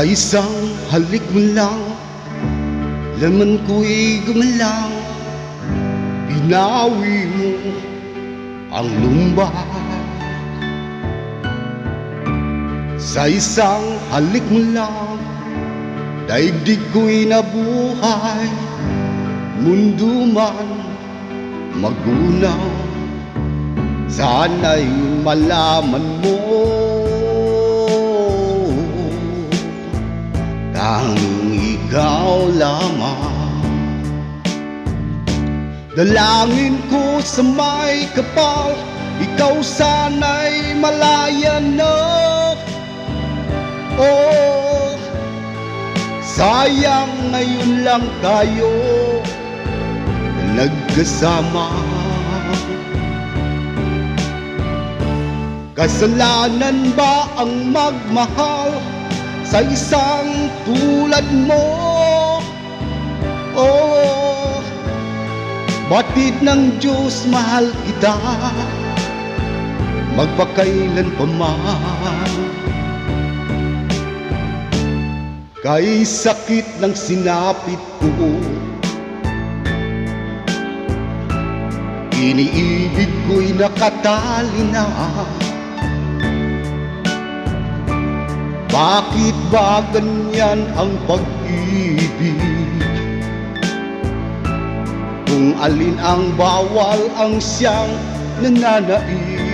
Sa isang halik mo lang, laman ko'y gumalang. Binawi mo ang lumbak. Sa isang halik mo lang, daigdig ko'y nabuhay. Mundo man magunaw, sana'y malaman mo tanging ikaw lamang. Dalangin ko sa may kapal, ikaw sana'y malaya na. Oh, sayang ngayon lang tayo nagkasama. Kasalanan ba ang magmahal sa isang tulad mo? Oh, batid ng Diyos mahal kita magpakailan pa man. Kay sakit ng sinapit ko, iniibig ko'y nakatali na. Bakit ba ganyan ang pag-ibig? Kung alin ang bawal ang siyang nananaig.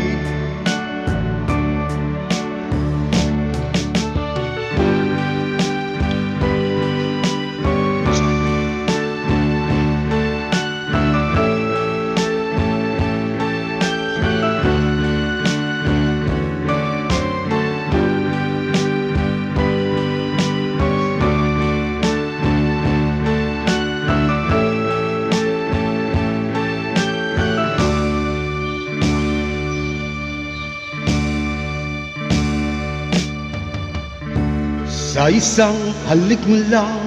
Sa isang halik mo lang,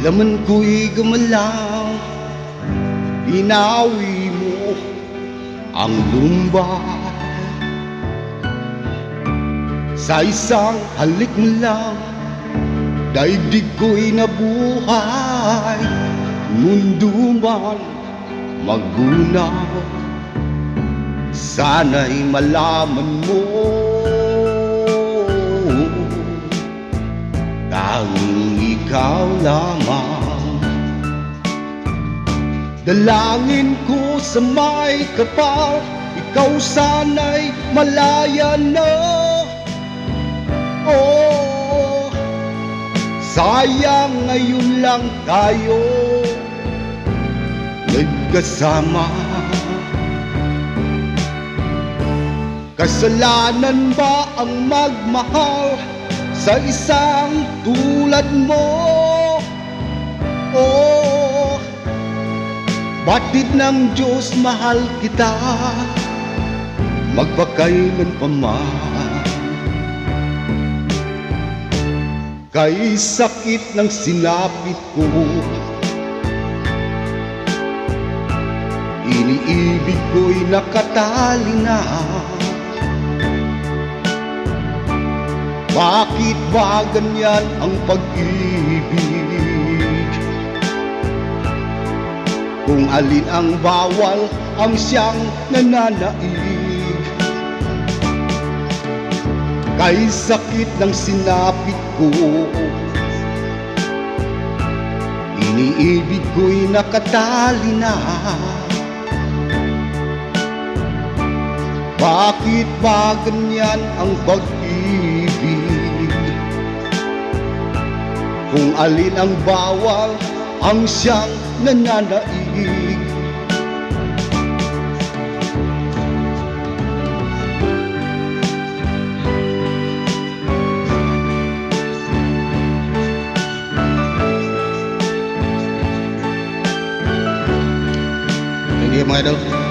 laman ko'y gumalang. Binawi mo ang lumbak. Sa isang halik mo lang, daigdig ko'y nabuhay. Mundo man magunaw, sana'y malaman mo tanging ikaw lamang. Dalangin ko sa may kapal, ikaw sana'y malaya na. Oh, sayang ngayon lang tayo nagkasama. Kasalanan ba ang magmahal sa isang tulad mo? Oh, batid ng Diyos mahal kita magpakailan pa man. Kay sakit ng sinapit ko, iniibig ko'y nakatali na. Bakit ba ganyan ang pag-ibig? Kung alin ang bawal ang siyang nananaig. Kay sakit ng sinapit ko, iniibig ko'y nakatali na. Bakit ba ganyan ang pag-ibig? Kung alin ang bawal ang siyang nananaig. Thank you mga idol.